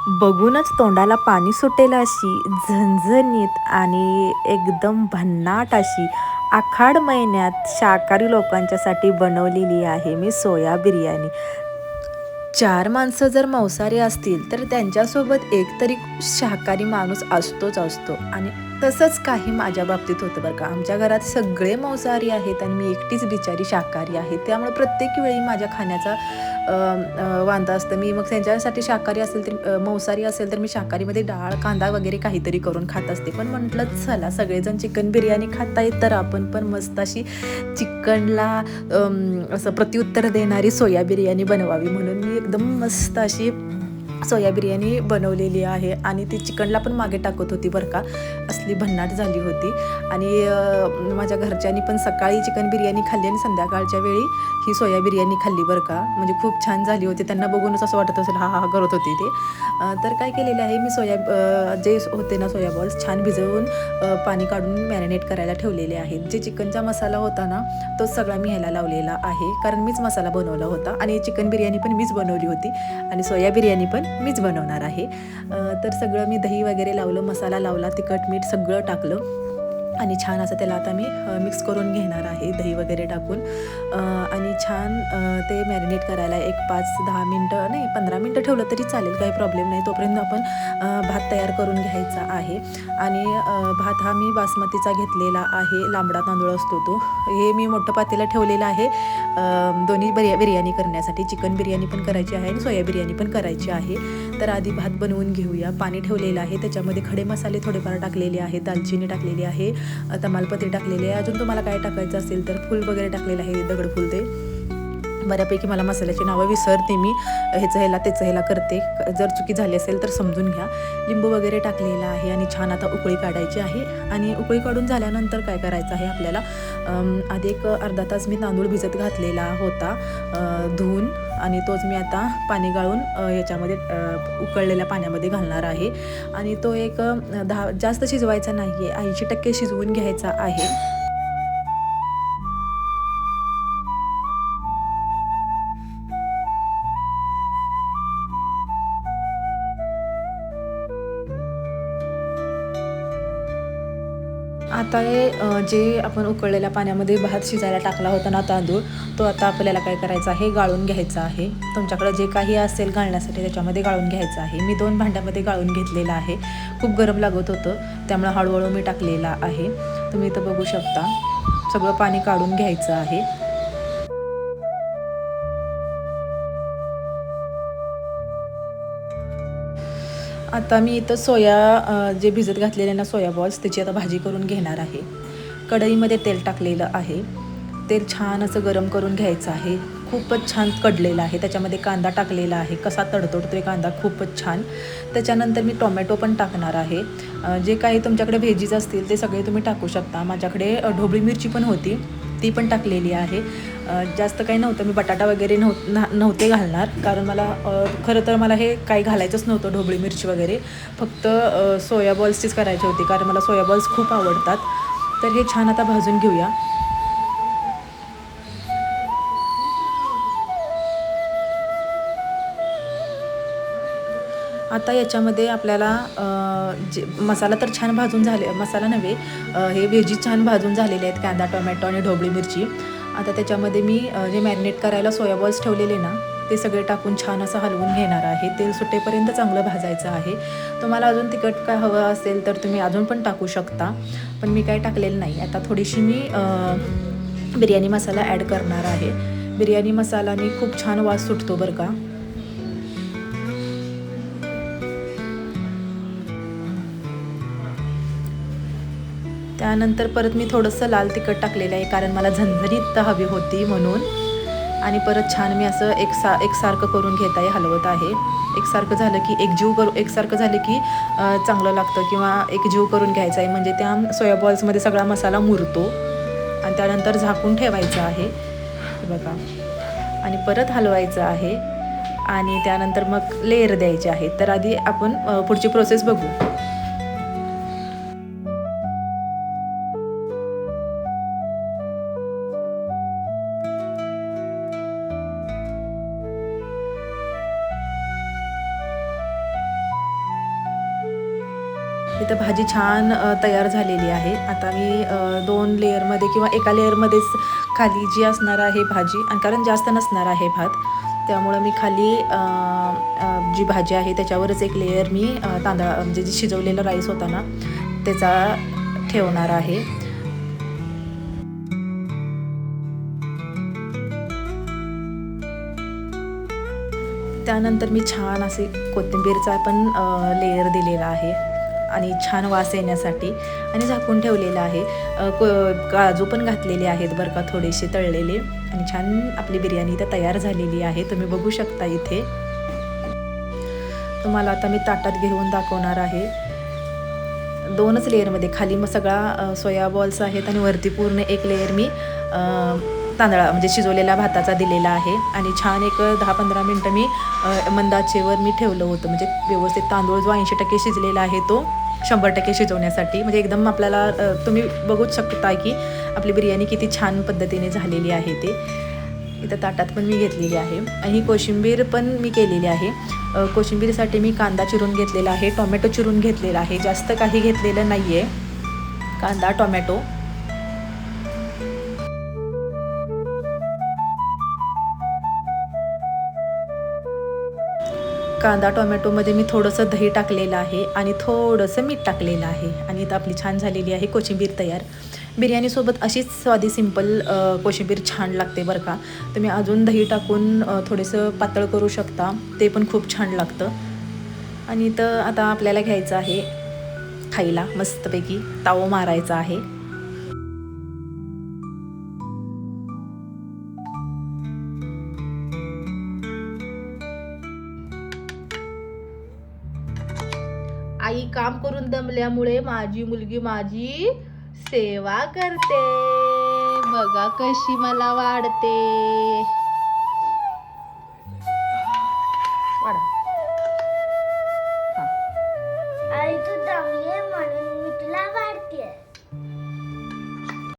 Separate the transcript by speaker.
Speaker 1: बघूनच तोंडाला पाणी सुटेल अशी झणझणीत आणि एकदम भन्नाट अशी आखाड महिन्यात शाकाहारी लोकांच्यासाठी बनवलेली आहे मी सोया बिर्याणी. 4 माणसं जर मांसाहारी असतील तर त्यांच्यासोबत एक तरी शाकाहारी माणूस असतोच असतो आणि तसंच काही माझ्या बाबतीत होतं बरं का. आमच्या घरात सगळे मांसाहारी आहेत आणि मी एकटीच बिचारी शाकाहारी आहे. त्यामुळे प्रत्येक वेळी माझ्या खाण्याचा वांदा असतं. मी मग त्यांच्यासाठी शाकाहारी असेल तर मांसाहारी असेल तर मी शाकाहारीमध्ये डाळ, कांदा वगैरे काहीतरी करून खात असते. पण म्हटलं चला सगळेजण चिकन बिर्याणी खात आहेत तर आपण पण मस्त अशी चिकनला असं प्रत्युत्तर देणारी सोया बिर्याणी बनवावी म्हणून मी एकदम मस्त अशी सोया बिर्याणी बनवलेली आहे आणि ती चिकनला पण मागे टाकत होती बरं का. असली भन्नाट झाली होती आणि माझ्या घरच्यांनी पण सकाळी चिकन बिर्याणी खाल्ली आणि संध्याकाळच्या वेळी ही सोया बिर्याणी खाल्ली बरं का. म्हणजे खूप छान झाली होती. त्यांना बघूनच असं वाटत असेल हा हा करत होती ते. तर काय केलेलं आहे मी जे होते ना सोया बॉल्स छान भिजवून पाणी काढून मॅरिनेट करायला ठेवलेले आहेत. जे चिकनचा मसाला होता ना तो सगळा मी ह्याला लावलेला आहे कारण मीच मसाला बनवला होता आणि चिकन बिर्याणी पण मीच बनवली होती आणि सोया बिर्याणी पण मीच बनवणार आहे. तर सगळं मी दही वगैरे लावलं, मसाला लावला, तिखट मीठ सगळं टाकलं आणि छान असं त्याला आता मी मिक्स करून घेणार आहे दही वगैरे टाकून आणि छान ते मॅरिनेट करायला एक 5-10 मिनटं नाही 15 मिनटं ठेवलं तरी चालेल, काही प्रॉब्लेम नाही. तोपर्यंत आपण भात तयार करून घ्यायचा आहे आणि भात हा मी बासमतीचा घेतलेला आहे, लांबडा तांदूळ असतो तो. हे मी मोठं पातेलं ठेवलेलं आहे दोन्ही बिर्याणी करण्यासाठी. चिकन बिर्याणी पण करायची आहे आणि सोया बिर्याणी पण करायची आहे. तर आधी भात बनवून घेऊया. पाणी ठेवलेलं आहे, त्याच्यामध्ये खडे मसाले थोडेफार टाकलेले आहे, दालचिनी टाकलेली आहे, तमालपत्री टाकलेली आहे. अजून तुम्हाला काय टाकायचं असेल तर फूल वगैरे टाकलेलं आहे, दगडफूल. ते बऱ्यापैकी मला मसाल्याची नावं विसरते मी, ह्याला त्याचं ह्याला करते. जर चुकी झाली असेल तर समजून घ्या. लिंबू वगैरे टाकलेला आहे आणि छान आता उकळी काढायची आहे आणि उकळी काढून झाल्यानंतर काय करायचं आहे आपल्याला, आधी एक अर्धा तास मी तांदूळ भिजत घातलेला होता धुवून आणि तोच मी आता पाणी गाळून याच्यामध्ये उकळलेल्या पाण्यामध्ये घालणार आहे आणि तो एक जास्त शिजवायचा नाही आहे, 80% शिजवून घ्यायचा आहे. आता हे जे आपण उकळलेल्या पाण्यामध्ये भात शिजायला टाकला होता ना तांदूळ, तो आता आपल्याला काय करायचा आहे, गाळून घ्यायचा आहे. तुमच्याकडे जे काही असेल गाळण्यासाठी त्याच्यामध्ये गाळून घ्यायचं आहे. मी 2 भांड्यामध्ये गाळून घेतलेलं आहे. खूप गरम लागत होतं त्यामुळे हळूहळू मी टाकलेला आहे. तुम्ही इथं बघू शकता सगळं पाणी काढून घ्यायचं आहे. आता मी इथं जे भिजत घातलेले ना सोया बॉल्स त्याची आता भाजी करून घेणार आहे. कढईमध्ये तेल टाकलेलं आहे. तेल छान असं गरम करून घ्यायचं आहे. खूपच छान कडलेलं आहे. त्याच्यामध्ये कांदा टाकलेला आहे. कसा तडतडतोय कांदा, खूपच छान. त्याच्यानंतर मी टोमॅटो पण टाकणार आहे. जे काही तुमच्याकडे व्हेजीज असतील ते सगळे तुम्ही टाकू शकता. माझ्याकडे ढोबळी मिरची पण होती, ती पण टाकलेली आहे. जास्त काही नव्हतं, मी बटाटा वगैरे नव्हते घालणार कारण मला खरं तर मला हे काही घालायचंच नव्हतं, ढोबळी मिरची वगैरे. फक्त सोया बॉल्सचीच करायची होती कारण मला सोया बॉल्स खूप आवडतात. तर हे छान आता भाजून घेऊया. आता याच्यामध्ये आपल्याला जे मसाला तर छान भाजून झाले, मसाला नव्हे, हे व्हेजी छान भाजून झालेले आहेत, कांदा, टोमॅटो आणि ढोबळी मिरची. आता त्याच्यामध्ये मी जे मॅरिनेट करायला सोया बॉल्स ठेवलेले ना ते सगळे टाकून छान असं हलवून घेणार आहे. तेल सुटेपर्यंत चांगलं भाजायचं आहे. तुम्हाला अजून तिखट काय हवं असेल तर तुम्ही अजून पण टाकू शकता, पण मी काय टाकलेलं नाही. आता थोडीशी मी बिर्याणी मसाला ॲड करणार आहे. बिर्याणी मसालाने खूप छान वास सुटतो बरं का. त्यानंतर परत मी थोडंसं लाल तिखट टाकलेलं आहे कारण मला झणझणीत हवी होती म्हणून. आणि परत छान मी असं एकसारखं करून घेत आहे, हलवत आहे. एकसारखं झालं की एकसारखं झालं की चांगलं लागतं किंवा एकजीव करून घ्यायचं आहे म्हणजे त्या सोया बॉल्समध्ये सगळा मसाला मुरतो आणि त्यानंतर झाकून ठेवायचं आहे. बघा, आणि परत हलवायचं आहे आणि त्यानंतर मग लेयर द्यायचे आहेत. तर आधी आपण पुढची प्रोसेस बघू. इथं भाजी छान तयार झालेली आहे. आता मी 2 लेयरमध्ये किंवा एका लेयरमध्येच खाली जी असणार आहे भाजी, आणि कारण जास्त नसणार आहे भात, त्यामुळं मी खाली जी भाजी आहे त्याच्यावरच एक लेयर मी तांदळा म्हणजे जे शिजवलेला राईस होता ना त्याचा ठेवणार आहे. त्यानंतर मी छान असे कोथिंबीरचा पण लेयर दिलेला आहे आणि छान वास येण्यासाठी, आणि झाकून ठेवलेलं आहे. काजू पण घातलेले आहेत बरं का, थोडेसे तळलेले, आणि छान आपली बिर्याणी इथं तयार झालेली आहे. तुम्ही बघू शकता इथे. तुम्हाला आता मी ताटात घेऊन दाखवणार आहे. 2च लेयरमध्ये खाली मग सगळा सोया बॉल्स आहेत आणि वरती पूर्ण एक लेयर मी तांदळा म्हणजे शिजवलेल्या भाताचा दिलेला आहे. आणि छान एक 10-15 मिनटं मी मंद आचेवर मी ठेवलं होतं, म्हणजे व्यवस्थित तांदूळ जो 80% शिजलेला आहे तो 100% शिजवण्यासाठी. म्हणजे एकदम आपल्याला तुम्ही बघूच शकता की आपली बिर्याणी किती छान पद्धतीने झालेली आहे ते. इथं ताटात पण मी घेतलेली आहे. आणि ही कोशिंबीर पण मी केलेली आहे. कोशिंबीरसाठी मी कांदा चिरून घेतलेला आहे, टोमॅटो चिरून घेतलेला आहे, जास्त काही घेतलेलं नाही आहे. कांदा, टोमॅटो, कांदा टोमॅटोमध्ये मी थोडंसं दही टाकलेलं आहे आणि थोडंसं मीठ टाकलेलं आहे. आणि इथं आपली छान झालेली आहे कोशिंबीर तयार. बिर्याणीसोबत अशीच साधी सिंपल कोशिंबीर छान लागते बरं का. तुम्ही अजून दही टाकून थोडंसं पातळ करू शकता, ते पण खूप छान लागतं. आणि इथं आता आपल्याला घ्यायचं आहे खायला मस्तपैकी, ताव मारायचा आहे. आई काम करून दमल्यामुळे माझी मुलगी माझी सेवा करते. बघा कशी मला वाढते.